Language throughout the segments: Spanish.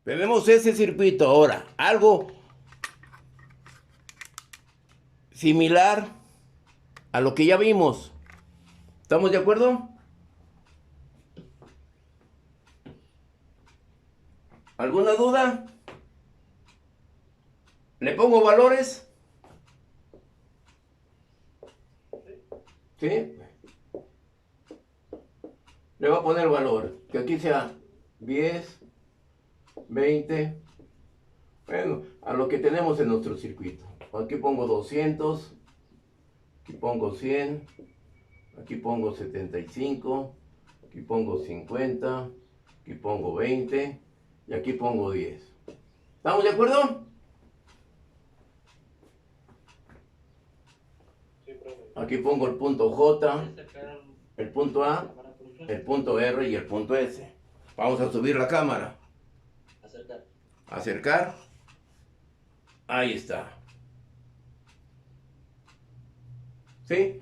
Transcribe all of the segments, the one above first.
Tenemos ese circuito ahora, algo similar a lo que ya vimos. ¿Estamos de acuerdo? ¿Alguna duda? ¿Le pongo valores? ¿Sí? Le voy a poner valor, que aquí sea 10, 20, bueno, a lo que tenemos en nuestro circuito. Aquí pongo 200, aquí pongo 100, aquí pongo 75, aquí pongo 50, aquí pongo 20 y aquí pongo 10. ¿Estamos de acuerdo? Aquí pongo el punto J, el punto A, el punto R y el punto S. Vamos a subir la cámara. Acercar. Acercar. Ahí está. ¿Sí?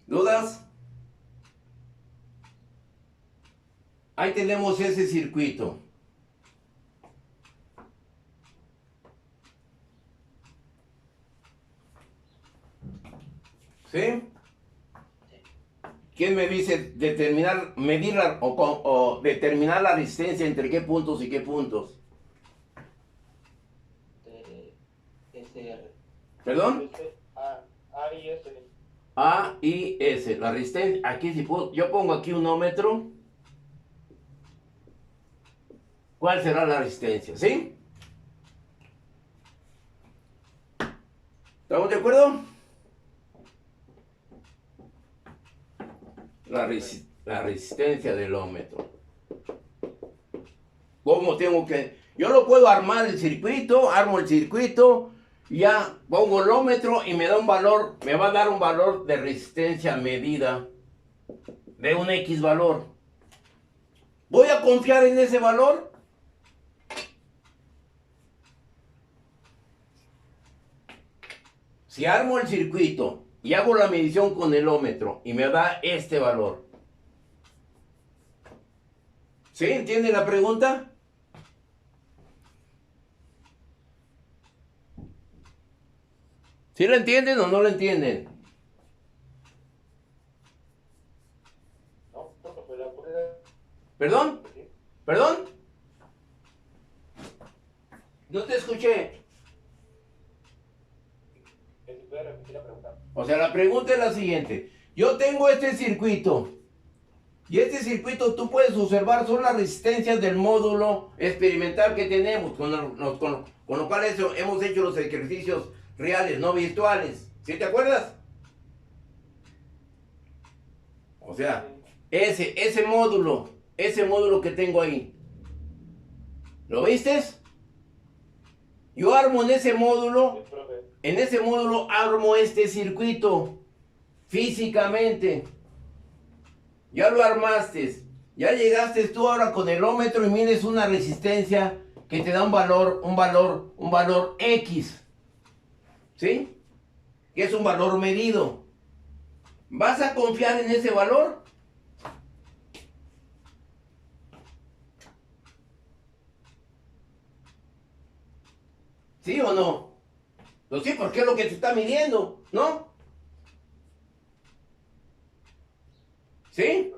¿Dudas? Ahí tenemos ese circuito. ¿Sí? ¿Quién me dice determinar, medir o determinar la resistencia entre qué puntos y qué puntos? SR. ¿Perdón? A y S. A y S. La resistencia. Aquí si puedo, yo pongo aquí un ohmmetro. ¿Cuál será la resistencia? ¿Sí? ¿Estamos de acuerdo? La resistencia del ohmmetro. ¿Cómo tengo que...? Yo lo puedo armar el circuito, armo el circuito, ya pongo el ohmmetro y me da un valor, me va a dar un valor de resistencia medida de un X valor. ¿Voy a confiar en ese valor? Si armo el circuito y hago la medición con el ohmmetro y me da este valor. ¿Sí? ¿Entienden la pregunta? ¿Sí la entienden o no la entienden? No, profe, la pura. ¿Perdón? ¿Perdón? No te escuché. Que si puede repetir la pregunta. O sea, la pregunta es la siguiente. Yo tengo este circuito. Y este circuito tú puedes observar son las resistencias del módulo experimental que tenemos. Con lo cual hemos hecho los ejercicios reales, no virtuales. ¿Sí te acuerdas? O sea, ese módulo que tengo ahí. ¿Lo viste? Yo armo en ese módulo. Sí, profe. En ese módulo armo este circuito físicamente. Ya lo armaste. Ya llegaste tú ahora con el ohmmetro y mides una resistencia que te da un valor X. ¿Sí? Que es un valor medido. ¿Vas a confiar en ese valor? ¿Sí o no? Pues sí, porque es lo que se está midiendo, ¿no? ¿Sí?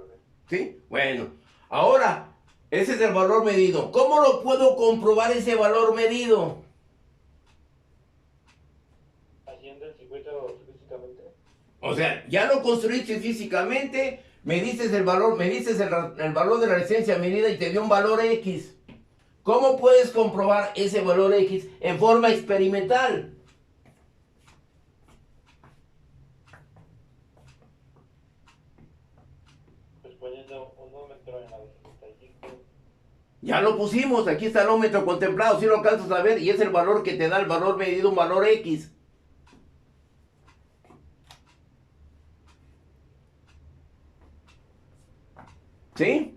¿Sí? Bueno, ahora, ese es el valor medido. ¿Cómo lo puedo comprobar ese valor medido? Haciendo el circuito físicamente. O sea, ya lo construiste físicamente, me dices el valor de la resistencia medida y te dio un valor X. ¿Cómo puedes comprobar ese valor X en forma experimental? Pues poniendo un ohmmetro en la 75. Ya lo pusimos, aquí está el ohmmetro contemplado, si lo alcanzas a ver, y es el valor que te da el valor medido, un valor X. ¿Sí?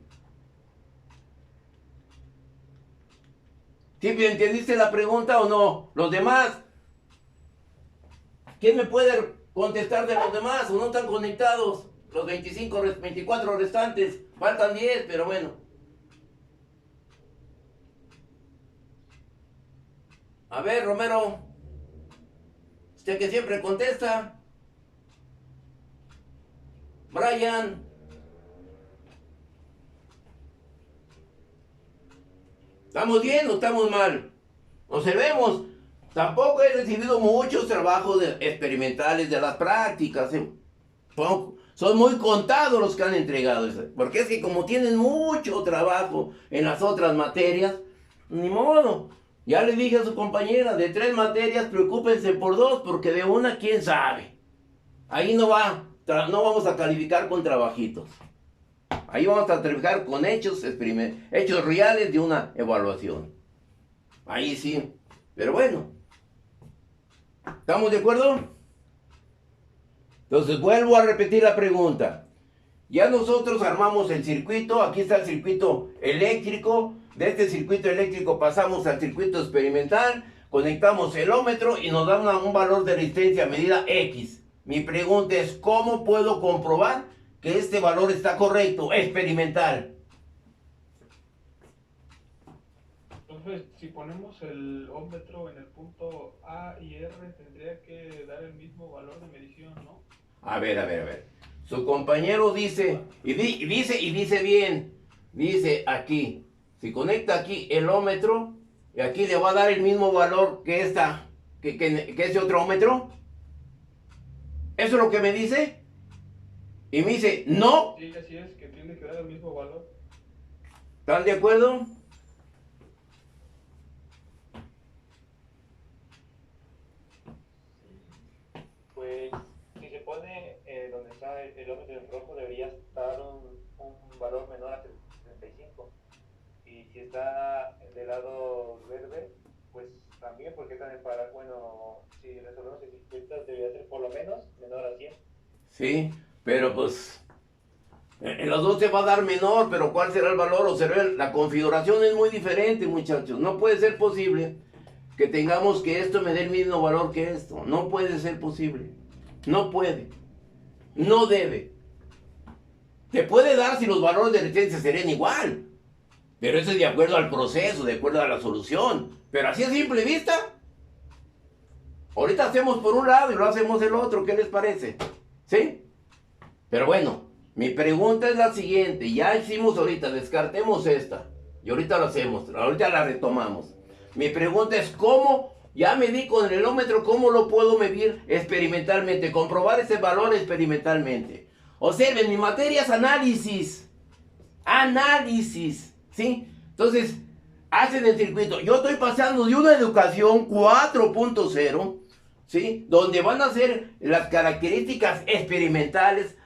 ¿Sí entendiste la pregunta o no? Los demás, ¿quién me puede contestar de los demás o no están conectados? Los 24 restantes, faltan 10, pero bueno. A ver, Romero. Usted que siempre contesta. Brian. ¿Estamos bien o estamos mal? Observemos. Tampoco he recibido muchos trabajos experimentales de las prácticas. Son muy contados los que han entregado. Porque es que como tienen mucho trabajo en las otras materias, ni modo. Ya le dije a su compañera, de 3 materias, preocúpense por 2, porque de una, quién sabe. Ahí no vamos a calificar con trabajitos. Ahí vamos a trabajar con hechos reales de una evaluación. Ahí sí. Pero bueno. ¿Estamos de acuerdo? Entonces vuelvo a repetir la pregunta. Ya nosotros armamos el circuito. Aquí está el circuito eléctrico. De este circuito eléctrico pasamos al circuito experimental. Conectamos el ómetro y nos da un valor de resistencia medida X. Mi pregunta es, ¿cómo puedo comprobar que este valor está correcto, experimental? Entonces, si ponemos el ómetro en el punto A y R, tendría que dar el mismo valor de medición, ¿no? A ver. Su compañero dice, y dice bien, dice aquí, si conecta aquí el ómetro, y aquí le va a dar el mismo valor que ese otro ómetro. ¿Eso es lo que me dice? Y me dice, no. Sí, así es, que tiene que dar el mismo valor. ¿Están de acuerdo? Pues, si se pone donde está el ómetro en rojo, debería estar un valor menor a 35. Y si está del lado verde, pues también, porque también si resolvemos el circuito, debería ser por lo menos menor a 100. Sí, pero pues en los dos se va a dar menor, pero ¿cuál será el valor? Observen, la configuración es muy diferente, muchachos. No puede ser posible que tengamos que esto me dé el mismo valor que esto. No puede ser posible. No puede. No debe. Te puede dar si los valores de resistencia serían igual. Pero eso es de acuerdo al proceso, de acuerdo a la solución. Pero así a simple vista. Ahorita hacemos por un lado y lo hacemos el otro. ¿Qué les parece? ¿Sí? Pero bueno, mi pregunta es la siguiente. Ya hicimos ahorita, descartemos esta. Y ahorita lo hacemos, ahorita la retomamos. Mi pregunta es ¿cómo? Ya medí con el ómetro, ¿cómo lo puedo medir experimentalmente? Comprobar ese valor experimentalmente. Observen, mi materia es análisis. Análisis, ¿sí? Entonces, hacen el circuito. Yo estoy pasando de una educación 4.0, ¿sí? Donde van a hacer las características experimentales.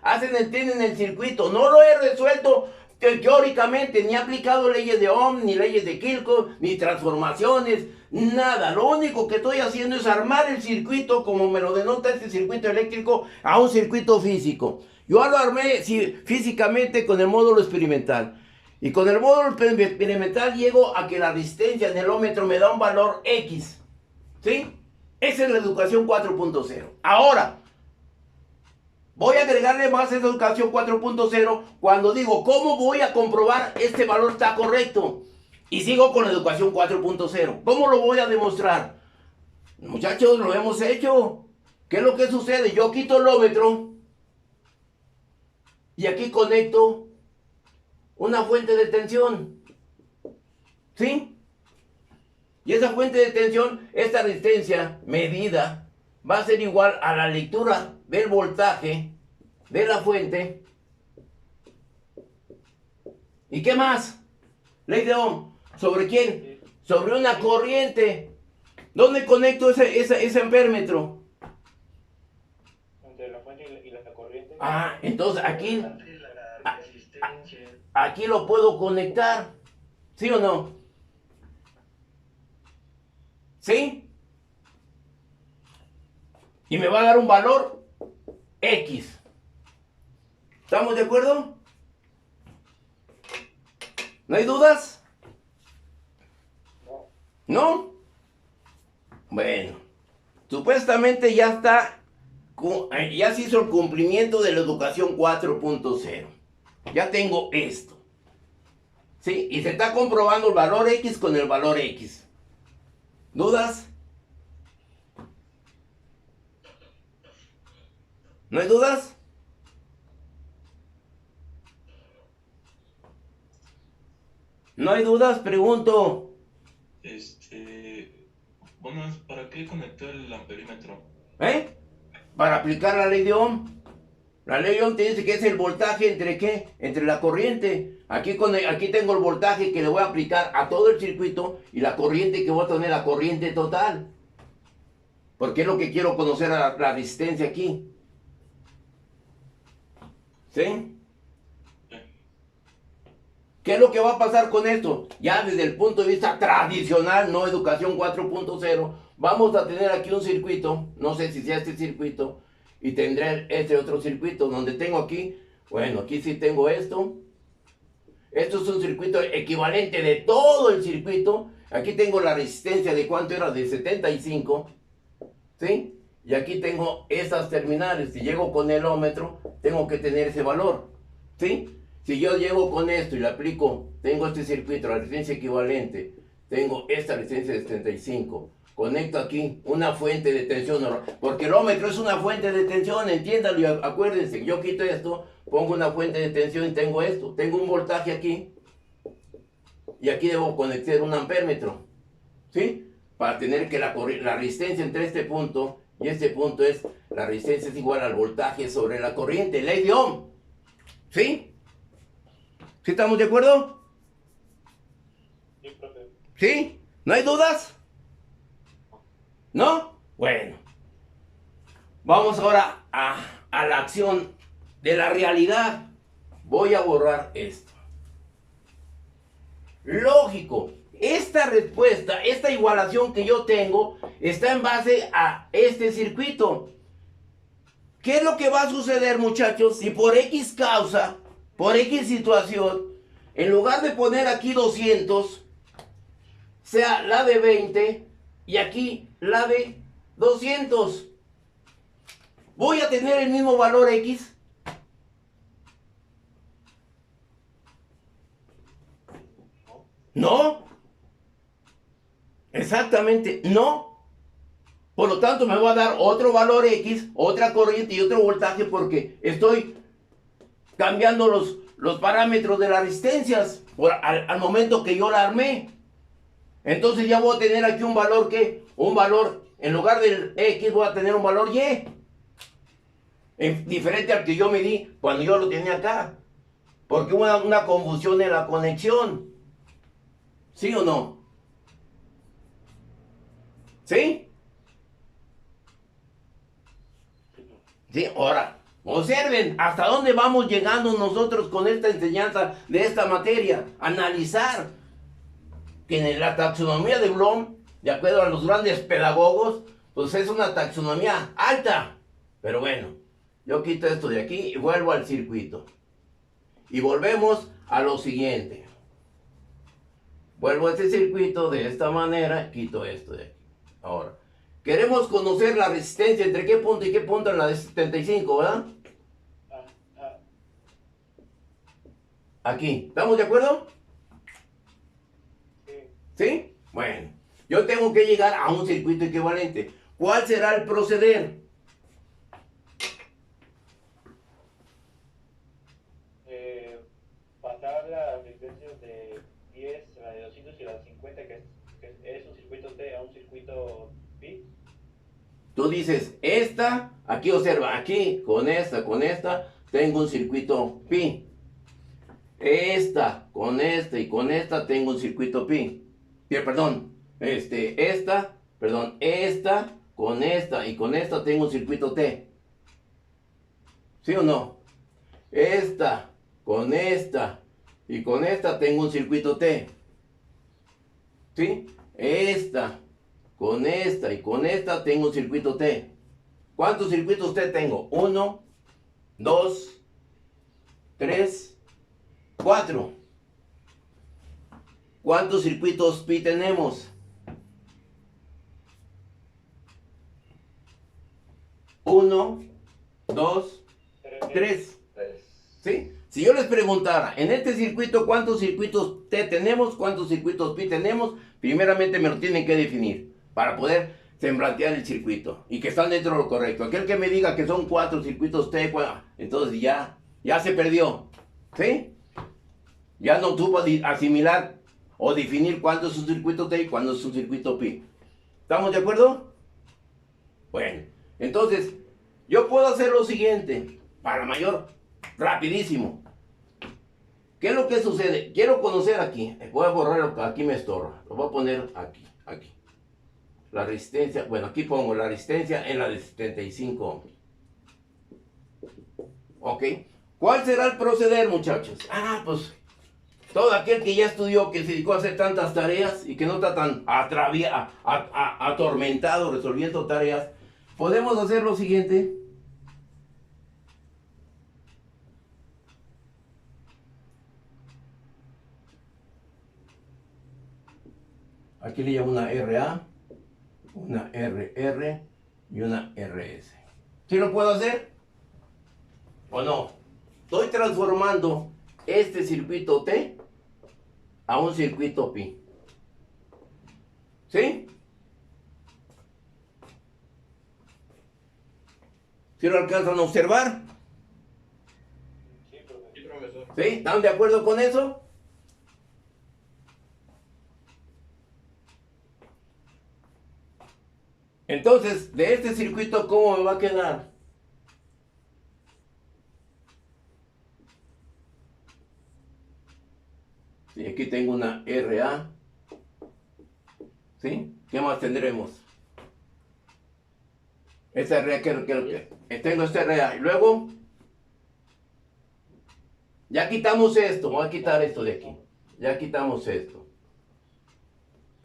Tienen el circuito. No lo he resuelto teóricamente, ni he aplicado leyes de Ohm, ni leyes de Kirchhoff, ni transformaciones, nada. Lo único que estoy haciendo es armar el circuito, como me lo denota este circuito eléctrico, a un circuito físico. Yo lo armé físicamente con el módulo experimental. Y con el módulo experimental llego a que la resistencia en el ómetro me da un valor X. ¿Sí? Esa es la educación 4.0. Ahora, voy a agregarle más a esa educación 4.0 cuando digo, ¿cómo voy a comprobar este valor está correcto? Y sigo con la educación 4.0. ¿Cómo lo voy a demostrar? Muchachos, lo hemos hecho. ¿Qué es lo que sucede? Yo quito el ómetro y aquí conecto una fuente de tensión. ¿Sí? Y esa fuente de tensión, esta resistencia medida, va a ser igual a la lectura del voltaje de la fuente. ¿Y qué más? Ley de Ohm. ¿Sobre quién? Sobre una corriente. ¿Dónde conecto ese ampéretro? Entre la fuente y la corriente. Ah, entonces aquí lo puedo conectar. ¿Sí o no? ¿Sí? Y me va a dar un valor X. ¿Estamos de acuerdo? ¿No hay dudas? ¿No? Bueno, supuestamente ya está, ya se hizo el cumplimiento de la educación 4.0. Ya tengo esto. ¿Sí? Y se está comprobando el valor X con el valor X. ¿Dudas? ¿No hay dudas? ¿No hay dudas? Pregunto. Bueno, ¿para qué conectar el amperímetro? Para aplicar la ley de Ohm. La ley de Ohm te dice que es el voltaje entre ¿qué? Entre la corriente. Aquí tengo el voltaje que le voy a aplicar a todo el circuito y la corriente que voy a tener, la corriente total. Porque es lo que quiero conocer, la resistencia aquí. ¿Sí? ¿Qué es lo que va a pasar con esto? Ya desde el punto de vista tradicional, no educación 4.0, vamos a tener aquí un circuito, no sé si sea este circuito, y tendré este otro circuito, donde tengo aquí, bueno, aquí sí tengo esto. Esto es un circuito equivalente de todo el circuito. Aquí tengo la resistencia de cuánto era, de 75, ¿sí? Y aquí tengo esas terminales. Si llego con el ómetro, tengo que tener ese valor, ¿sí? Si yo llego con esto y le aplico, tengo este circuito, la resistencia equivalente, tengo esta resistencia de 75, conecto aquí una fuente de tensión, porque el ómetro es una fuente de tensión, entiéndalo y acuérdense, yo quito esto, pongo una fuente de tensión y tengo esto, tengo un voltaje aquí, y aquí debo conectar un ampémetro, ¿sí? Para tener que la resistencia entre este punto y este punto es, la resistencia es igual al voltaje sobre la corriente, ley de Ohm, ¿sí? ¿Sí estamos de acuerdo? Sí, profe. ¿Sí? ¿No hay dudas? ¿No? Bueno. Vamos ahora a la acción de la realidad. Voy a borrar esto. Lógico. Esta respuesta, esta igualación que yo tengo, está en base a este circuito. ¿Qué es lo que va a suceder, muchachos? Si por X causa, por X situación, en lugar de poner aquí 200, sea la de 20 y aquí la de 200, ¿voy a tener el mismo valor X? No. Exactamente, no. Por lo tanto, me va a dar otro valor X, otra corriente y otro voltaje porque estoy cambiando los parámetros de las resistencias al momento que yo la armé. Entonces ya voy a tener aquí un valor que, un valor, en lugar del X voy a tener un valor Y. Diferente al que yo medí cuando yo lo tenía acá. Porque hubo una confusión en la conexión. ¿Sí o no? ¿Sí? Sí, ahora. Observen hasta dónde vamos llegando nosotros con esta enseñanza de esta materia. Analizar que en la taxonomía de Bloom, de acuerdo a los grandes pedagogos, pues es una taxonomía alta. Pero bueno, yo quito esto de aquí y vuelvo al circuito. Y volvemos a lo siguiente. Vuelvo a este circuito de esta manera, quito esto de aquí. Ahora, queremos conocer la resistencia entre qué punto y qué punto en la de 75, ¿verdad? Aquí, ¿estamos de acuerdo? Sí. ¿Sí? Bueno, yo tengo que llegar a un circuito equivalente. ¿Cuál será el proceder? Pasar las resistencias de 10, la de 200 y la de 50, que es un circuito T a un circuito pi. Tú dices, esta, aquí observa, aquí, con esta, tengo un circuito pi. Esta, con esta y con esta tengo un circuito pi. Perdón, esta, con esta y con esta tengo un circuito T. ¿Sí o no? Esta, con esta y con esta tengo un circuito T. ¿Sí? Esta, con esta y con esta tengo un circuito T. ¿Cuántos circuitos T tengo? 1, 2, 3, 4. ¿Cuántos circuitos pi tenemos? 1, 2, 3. ¿Sí? Si yo les preguntara, en este circuito, ¿cuántos circuitos T tenemos? ¿Cuántos circuitos pi tenemos? Primeramente me lo tienen que definir para poder semblantear el circuito y que están dentro de lo correcto. Aquel que me diga que son 4 circuitos T, entonces ya se perdió. ¿Sí? Ya no tuvo asimilar o definir cuándo es un circuito T y cuándo es un circuito pi. ¿Estamos de acuerdo? Bueno, entonces yo puedo hacer lo siguiente para mayor, rapidísimo. ¿Qué es lo que sucede? Quiero conocer aquí. Voy a borrar lo que aquí me estorba. Lo voy a poner aquí. La resistencia, bueno, aquí pongo la resistencia en la de 75 ohms. ¿Ok? ¿Cuál será el proceder, muchachos? Pues todo aquel que ya estudió, que se dedicó a hacer tantas tareas y que no está tan atormentado resolviendo tareas, podemos hacer lo siguiente. Aquí le llamo una RA, una RR y una RS. ¿Sí lo puedo hacer? ¿O no? Estoy transformando este circuito T a un circuito pi. ¿Sí? ¿Sí lo alcanzan a observar? Sí, profesor. Sí, profesor. ¿Sí? ¿Están de acuerdo con eso? Entonces, de este circuito, ¿cómo me va a quedar? Sí, aquí tengo una RA. ¿Sí? ¿Qué más tendremos? Esta RA, tengo esta RA. Y luego, ya quitamos esto. Voy a quitar esto de aquí. Ya quitamos esto.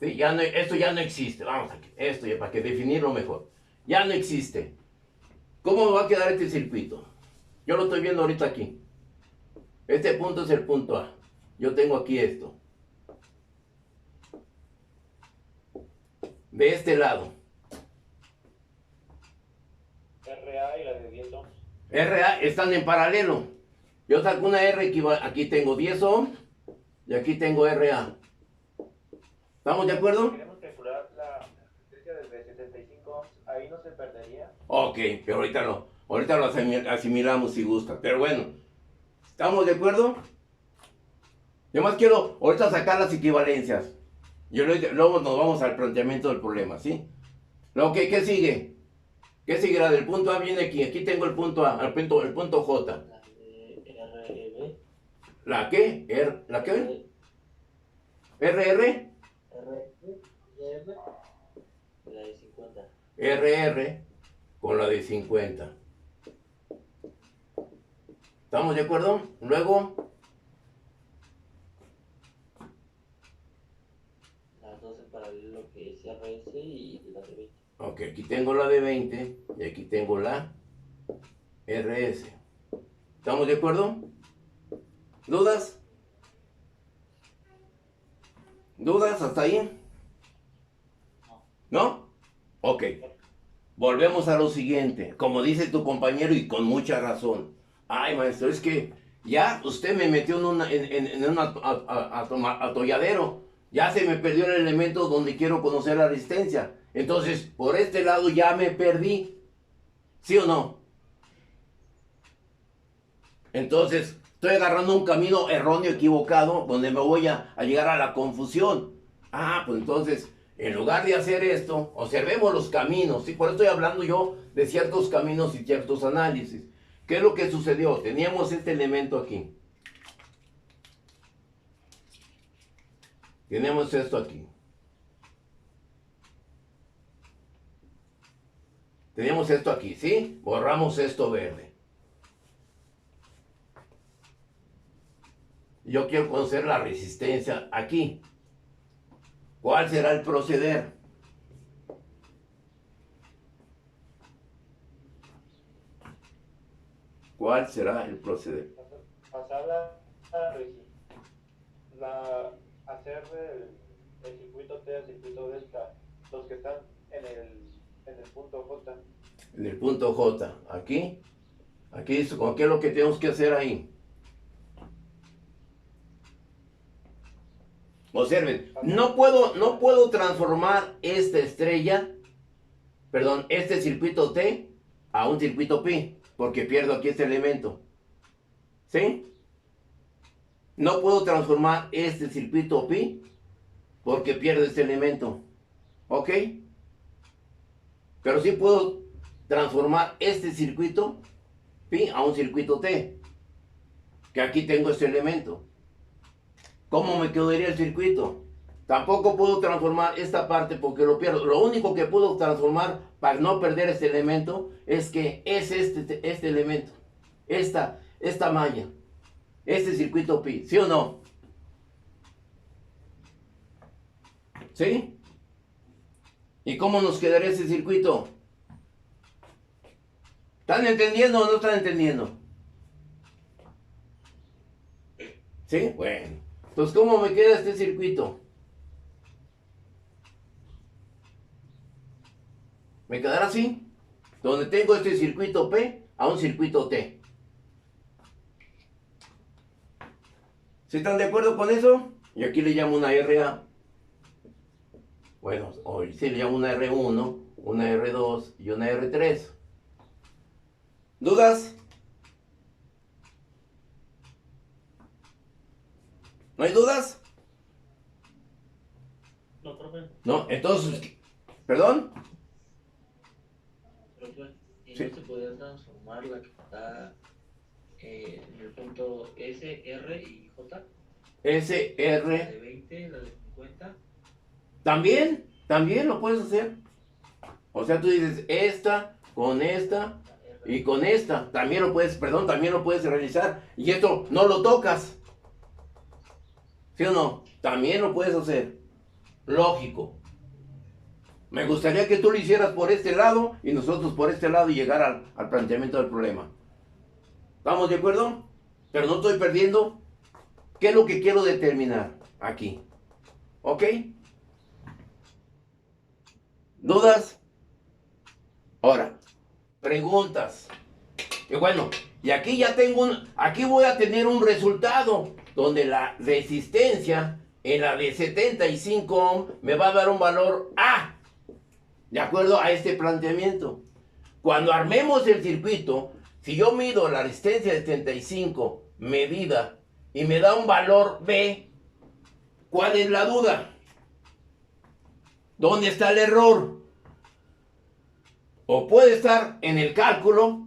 ¿Sí? Esto ya no existe. Vamos aquí. Esto ya para que definirlo mejor. Ya no existe. ¿Cómo me va a quedar este circuito? Yo lo estoy viendo ahorita aquí. Este punto es el punto A. Yo tengo aquí esto. De este lado. RA y la de 10 ohms. RA están en paralelo. Yo saco una R, aquí tengo 10 ohms y aquí tengo RA. ¿Estamos de acuerdo? Queremos calcular la resistencia desde 75 ohms, ahí no se perdería. Ok, pero ahorita no. Ahorita lo asimilamos si gusta. Pero bueno, ¿estamos de acuerdo? Yo más quiero ahorita sacar las equivalencias. Luego nos vamos al planteamiento del problema, ¿sí? Luego, ¿qué sigue? ¿Qué sigue? La del punto A viene aquí. Aquí tengo el punto A, el punto J. La de REB. ¿La qué? ¿La qué? ¿RR? REB. La de 50. RR con la de 50. ¿Estamos de acuerdo? Luego, Las dos en paralelo que es RS y la de 20. ok, aquí tengo la de 20 y aquí tengo la RS. ¿Estamos de acuerdo? ¿Dudas? ¿Dudas hasta ahí? ¿No? Ok. Volvemos a lo siguiente. Como dice tu compañero y con mucha razón. Ay, maestro, es que ya usted me metió en un atolladero. Ya se me perdió el elemento donde quiero conocer la resistencia. Entonces, por este lado ya me perdí. ¿Sí o no? Entonces, estoy agarrando un camino erróneo, equivocado, donde me voy a llegar a la confusión. Pues entonces, en lugar de hacer esto, observemos los caminos. ¿Sí? Por eso estoy hablando yo de ciertos caminos y ciertos análisis. ¿Qué es lo que sucedió? Teníamos este elemento aquí. Tenemos esto aquí. Tenemos esto aquí, ¿sí? Borramos esto verde. Yo quiero conocer la resistencia aquí. ¿Cuál será el proceder? ¿Cuál será el proceder? Pasar hacer el circuito T al circuito delta, los que están en el punto J. En el punto J. Aquí. ¿Qué es lo que tenemos que hacer ahí? Observen, no puedo transformar esta estrella perdón, este circuito T a un circuito pi, porque pierdo aquí este elemento. ¿Sí? No puedo transformar este circuito pi porque pierdo este elemento. ¿Ok? Pero sí puedo transformar este circuito pi a un circuito T, que aquí tengo este elemento. ¿Cómo me quedaría el circuito? Tampoco puedo transformar esta parte porque lo pierdo. Lo único que puedo transformar para no perder este elemento es que es este elemento, esta malla, este circuito pi, ¿sí o no? ¿Sí? ¿Y cómo nos quedaría ese circuito? ¿Están entendiendo o no están entendiendo? ¿Sí? Bueno. Entonces, ¿cómo me queda este circuito? Me quedará así, donde tengo este circuito P a un circuito T. ¿Sí están de acuerdo con eso? Y aquí le llamo una RA. Bueno, hoy se le llama una R1, una R2 y una R3. ¿Dudas? ¿No hay dudas? No, profe. No, entonces, ¿perdón? Profe, ¿y Sí. no se podría transformar la que está en el punto S, R y J? La SR, de 20, la de 50. también lo puedes hacer. O sea, tú dices esta con esta La R. y con esta. También lo puedes, perdón, también lo puedes realizar. Y esto no lo tocas. ¿Sí o no? También lo puedes hacer. Lógico. Me gustaría que tú lo hicieras por este lado y nosotros por este lado y llegar al planteamiento del problema. ¿Estamos de acuerdo? Pero no estoy perdiendo. ¿Qué es lo que quiero determinar aquí? ¿Ok? ¿Dudas? Ahora, preguntas. Y bueno, y aquí ya tengo aquí voy a tener un resultado donde la resistencia en la de 75 ohm me va a dar un valor A, de acuerdo a este planteamiento. Cuando armemos el circuito, si yo mido la resistencia de 75 medida y me da un valor B, ¿cuál es la duda? ¿Dónde está el error? O puede estar en el cálculo,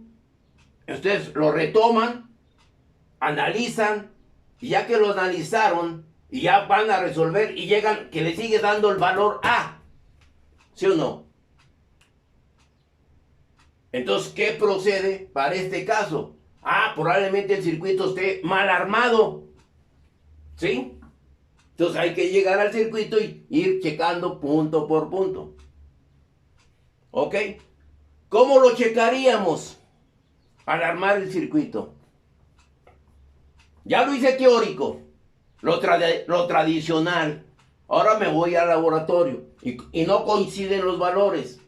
ustedes lo retoman, analizan, y ya que lo analizaron, y ya van a resolver, y llegan que le sigue dando el valor A. ¿Sí o no? Entonces, ¿qué procede para este caso? Probablemente el circuito esté mal armado. ¿Sí? Entonces hay que llegar al circuito y ir checando punto por punto. ¿Ok? ¿Cómo lo checaríamos al armar el circuito? Ya lo hice teórico, lo tradicional. Ahora me voy al laboratorio y no coinciden los valores.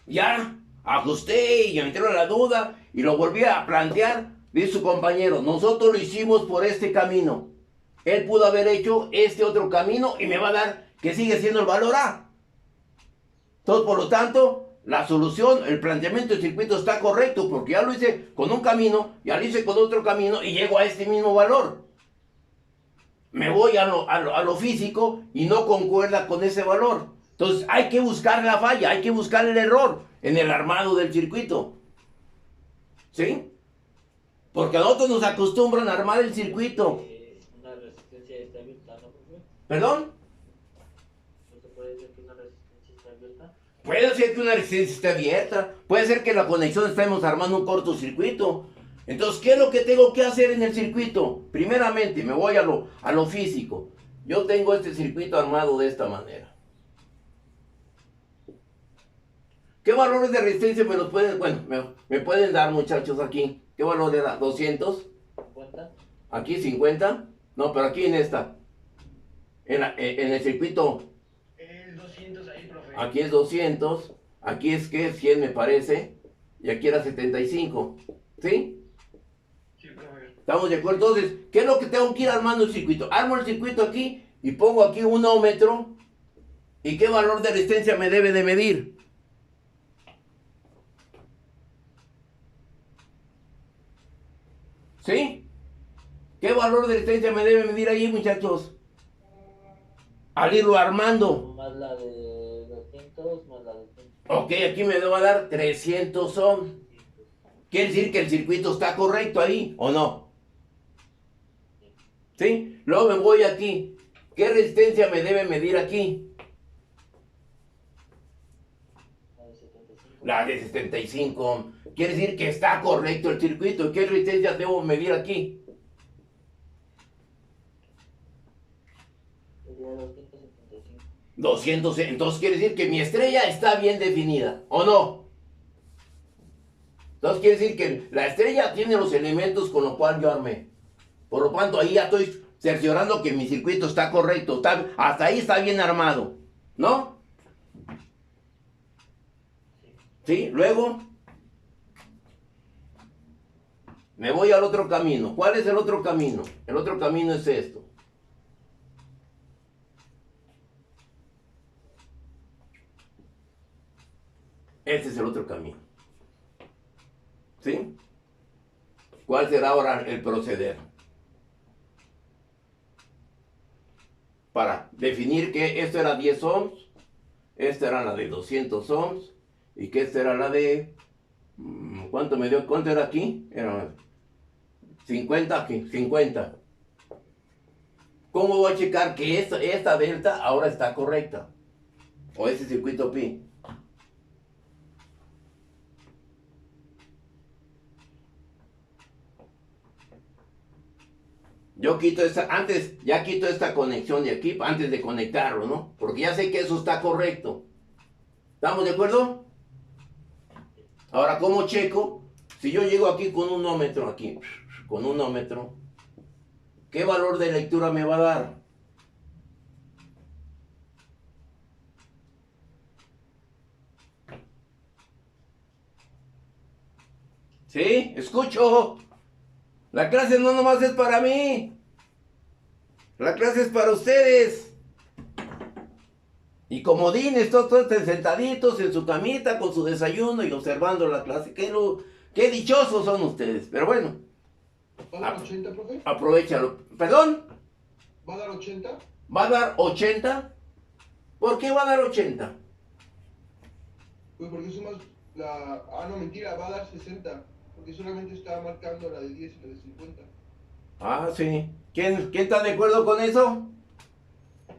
Ya ajusté y me entró la duda y lo volví a plantear. Dice su compañero, nosotros lo hicimos por este camino. Él pudo haber hecho este otro camino y me va a dar que sigue siendo el valor A. Entonces, por lo tanto, la solución, el planteamiento del circuito está correcto porque ya lo hice con un camino, ya lo hice con otro camino y llego a este mismo valor. Me voy a lo físico y no concuerda con ese valor. Entonces hay que buscar la falla, hay que buscar el error en el armado del circuito. ¿Sí? Porque a nosotros nos acostumbran a armar el circuito. Una resistencia está abierta, ¿no, profe? ¿Perdón? ¿No se puede decir que una resistencia está abierta? Puede ser que una resistencia esté abierta, puede ser que la conexión estemos armando un cortocircuito. Entonces, ¿qué es lo que tengo que hacer en el circuito? Primeramente, me voy a lo físico. Yo tengo este circuito armado de esta manera. ¿Qué valores de resistencia me los pueden, me pueden dar, muchachos, aquí? ¿Qué valor le da? ¿200? ¿50? ¿Aquí 50? No, pero aquí en esta. En el circuito. El 200 ahí, profe. Aquí es 200. Aquí es que 100 me parece. Y aquí era 75. ¿Sí? Sí, profe. ¿Estamos de acuerdo? Entonces, ¿qué es lo que tengo que ir armando el circuito? Armo el circuito aquí y pongo aquí un ohmmetro. ¿Y qué valor de resistencia me debe de medir? ¿Sí? ¿Qué valor de resistencia me debe medir ahí, muchachos? Al irlo armando. Más la de 200, más la de 100. Ok, aquí me va a dar 300 ohms. Quiere decir que el circuito está correcto ahí, ¿o no? ¿Sí? Luego me voy aquí. ¿Qué resistencia me debe medir aquí? La de 75. La de 75 ohms. Quiere decir que está correcto el circuito. ¿Qué resistencia debo medir aquí? Sería 275. 200. Entonces quiere decir que mi estrella está bien definida, ¿o no? Entonces quiere decir que la estrella tiene los elementos con los cuales yo armé. Por lo tanto, ahí ya estoy cerciorando que mi circuito está correcto. Hasta ahí está bien armado, ¿no? ¿Sí? Luego me voy al otro camino. ¿Cuál es el otro camino? El otro camino es esto. Este es el otro camino. ¿Sí? ¿Cuál será ahora el proceder? Para definir que esto era 10 ohms, esta era la de 200 ohms, y que esta era la de... ¿Cuánto me dio? ¿Cuánto era aquí? Era 50 aquí, 50. ¿Cómo voy a checar que esta delta ahora está correcta? O ese circuito pi. Yo quito ya quito esta conexión de aquí antes de conectarlo, ¿no? Porque ya sé que eso está correcto. ¿Estamos de acuerdo? Ahora, ¿cómo checo? Si yo llego aquí con un ómetro, ¿qué valor de lectura me va a dar? ¿Sí? Escucho. La clase no nomás es para mí. La clase es para ustedes. Y comodines, todos sentaditos en su camita con su desayuno y observando la clase. Qué dichosos son ustedes. Pero bueno, ¿Va a dar 80, profe? aprovechalo. ¿Perdón? ¿Va a dar 80? ¿Va a dar 80? ¿Por qué va a dar 80? Pues porque sumas la... Ah, no, mentira, va a dar 60. Porque solamente está marcando la de 10 y la de 50. Ah, sí. ¿Quién está de acuerdo con eso?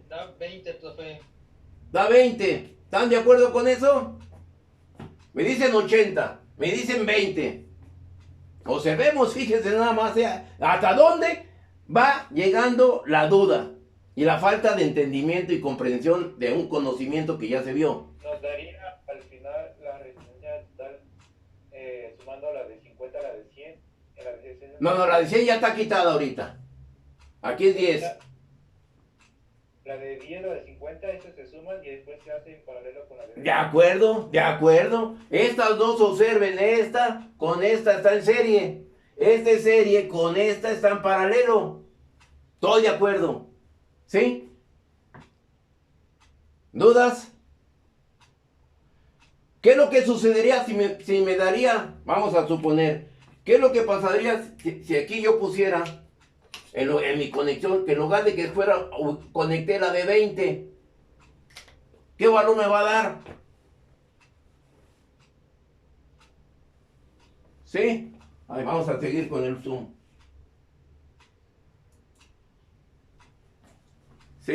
Da 20, profe. Da 20. ¿Están de acuerdo con eso? Me dicen 80. Me dicen 20. Observemos, fíjense nada más, hasta dónde va llegando la duda y la falta de entendimiento y comprensión de un conocimiento que ya se vio. Nos daría al final la resistencia total, sumando la de 50 a la de 100. La de 60. No, la de 100 ya está quitada ahorita. Aquí es 10. La de 10, la de 50, esas se suman y después se hace en paralelo con la de... De acuerdo, de acuerdo. Estas dos observen, esta con esta está en serie. Esta es serie, con esta está en paralelo. Estoy de acuerdo. ¿Sí? ¿Dudas? ¿Qué es lo que sucedería si me daría, vamos a suponer, qué es lo que pasaría si aquí yo pusiera en mi conexión, que en lugar de que fuera, conecté la de 20? ¿Qué valor me va a dar? ¿Sí? Ahí vamos a seguir con el Zoom. Sí.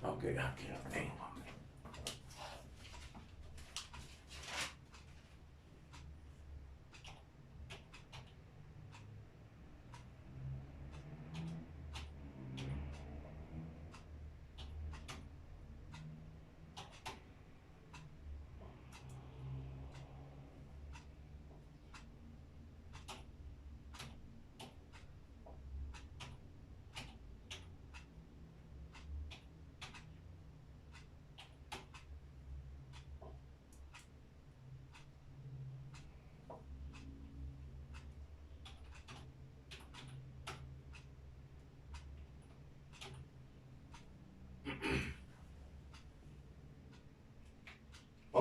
Ok, aquí lo tengo.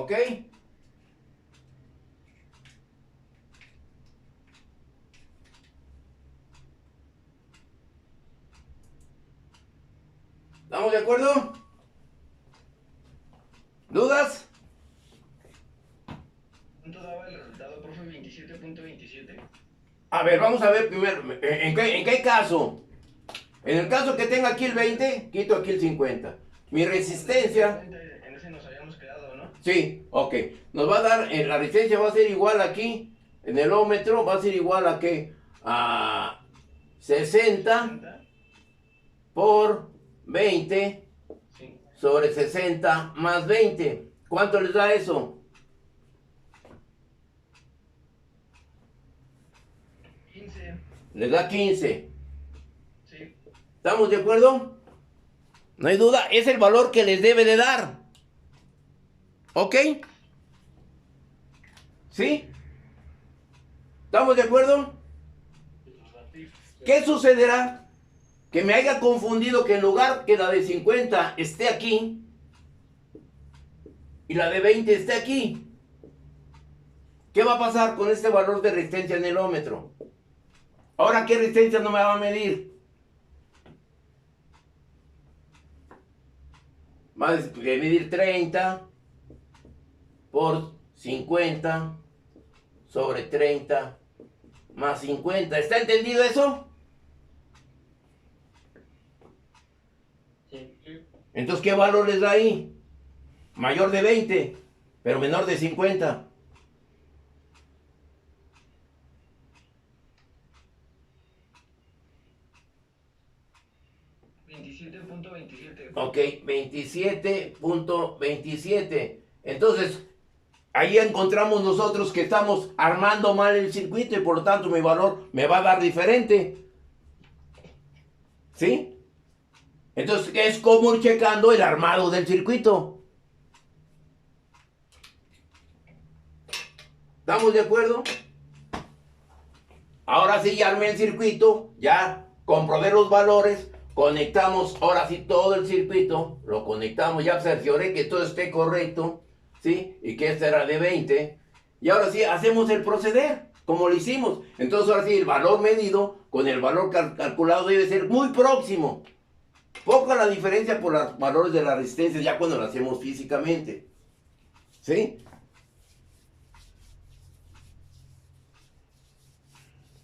¿Ok? ¿Estamos de acuerdo? ¿Dudas? ¿Cuánto daba el resultado, profe? 27.27. A ver, vamos a ver primero, ¿en qué caso? En el caso que tenga aquí el 20, quito aquí el 50. Mi resistencia, En ese nos habíamos quedado, ¿no? sí, ok. Nos va a dar, la resistencia va a ser igual aquí, en el ómetro, va a ser igual a ¿qué? A 60 por 20 Sí. sobre 60 más 20. ¿Cuánto les da eso? 15. Les da 15. Sí. ¿Estamos de acuerdo? No hay duda, es el valor que les debe de dar. ¿Ok? ¿Sí? ¿Estamos de acuerdo? ¿Qué sucederá? Que me haya confundido que en lugar que la de 50 esté aquí y la de 20 esté aquí. ¿Qué va a pasar con este valor de resistencia en el ómetro? Ahora, ¿qué resistencia no me va a medir? Va a medir 30 por 50 sobre 30 más 50. ¿Está entendido eso? Sí. Entonces, ¿qué valor les da ahí? Mayor de 20, pero menor de 50. Ok, 27.27. Entonces, ahí encontramos nosotros que estamos armando mal el circuito y por lo tanto mi valor me va a dar diferente. ¿Sí? Entonces, es como ir checando el armado del circuito. ¿Estamos de acuerdo? Ahora sí, ya armé el circuito, ya comprobé los valores, conectamos ahora sí todo el circuito, lo conectamos, ya cercioré que todo esté correcto, ¿sí? Y que este era de 20. Y ahora sí, hacemos el proceder, como lo hicimos. Entonces ahora sí, el valor medido con el valor calculado debe ser muy próximo. Poca la diferencia por los valores de la resistencia ya cuando lo hacemos físicamente. ¿Sí?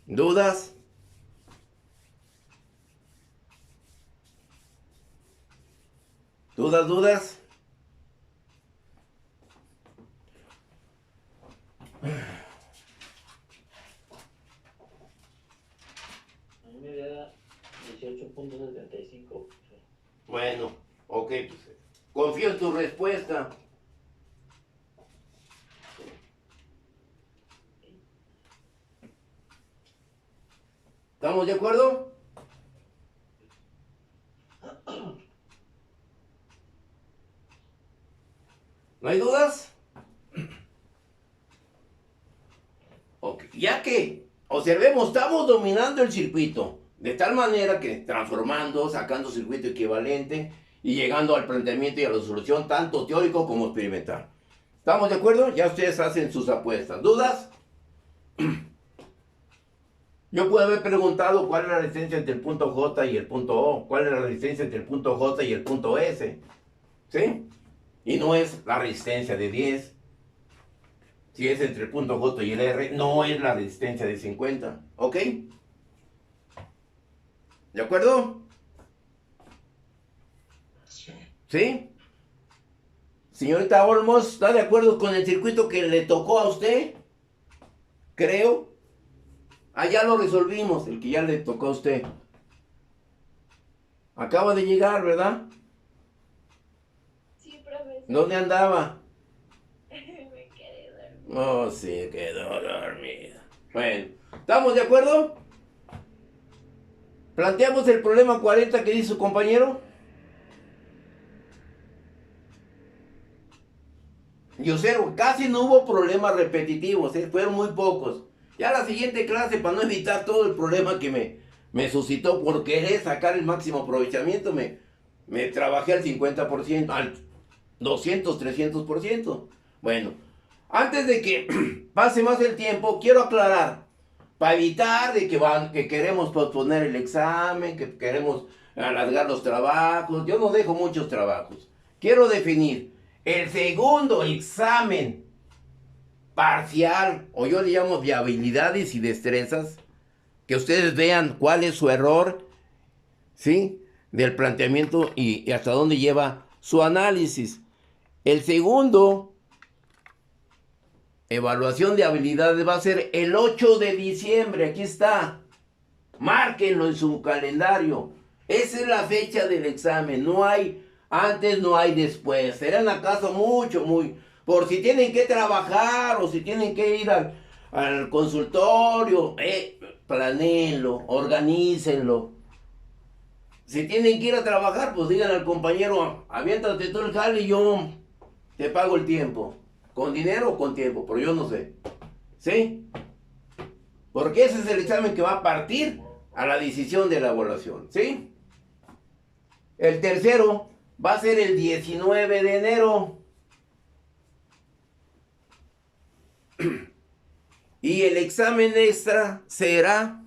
¿Dudas? ¿Dudas? A mí me da 18.75. Bueno, ok, pues confío en tu respuesta. ¿Estamos de acuerdo? ¿No hay dudas? Ok, ya que observemos, estamos dominando el circuito de tal manera que transformando, sacando circuito equivalente y llegando al planteamiento y a la solución tanto teórico como experimental. ¿Estamos de acuerdo? Ya ustedes hacen sus apuestas. ¿Dudas? Yo puedo haber preguntado cuál es la resistencia entre el punto J y el punto O, cuál es la resistencia entre el punto J y el punto S, ¿sí? Y no es la resistencia de 10. Si es entre el punto J y el R, no es la resistencia de 50, ¿ok? ¿De acuerdo? Sí. ¿Sí? Señorita Olmos, ¿está de acuerdo con el circuito que le tocó a usted? Creo. Ah, ya lo resolvimos, el que ya le tocó a usted. Acaba de llegar, ¿verdad? Sí, profesor. ¿Dónde andaba? Me quedé dormida. Oh, sí, quedó dormida. Bueno, ¿estamos de acuerdo? Planteamos el problema 40 que dice su compañero. Y observo, casi no hubo problemas repetitivos, fueron muy pocos. Ya la siguiente clase, para no evitar todo el problema que me suscitó por querer sacar el máximo aprovechamiento, me trabajé al 50%, al 200, 300%. Bueno, antes de que pase más el tiempo, quiero aclarar, para evitar de que queremos posponer el examen, que queremos alargar los trabajos. Yo no dejo muchos trabajos. Quiero definir el segundo examen parcial, o yo le llamo de habilidades y destrezas, que ustedes vean cuál es su error, ¿sí? Del planteamiento y hasta dónde lleva su análisis. El segundo evaluación de habilidades va a ser el 8 de diciembre. Aquí está. Márquenlo en su calendario. Esa es la fecha del examen. No hay antes, no hay después. ¿Serán acaso mucho, muy? Por si tienen que trabajar o si tienen que ir al consultorio, planéenlo, organícenlo. Si tienen que ir a trabajar, pues digan al compañero, aviéntate tú el jale y yo te pago el tiempo. ¿Con dinero o con tiempo? Pero yo no sé. ¿Sí? Porque ese es el examen que va a partir a la decisión de la evaluación. ¿Sí? El tercero va a ser el 19 de enero. Y el examen extra será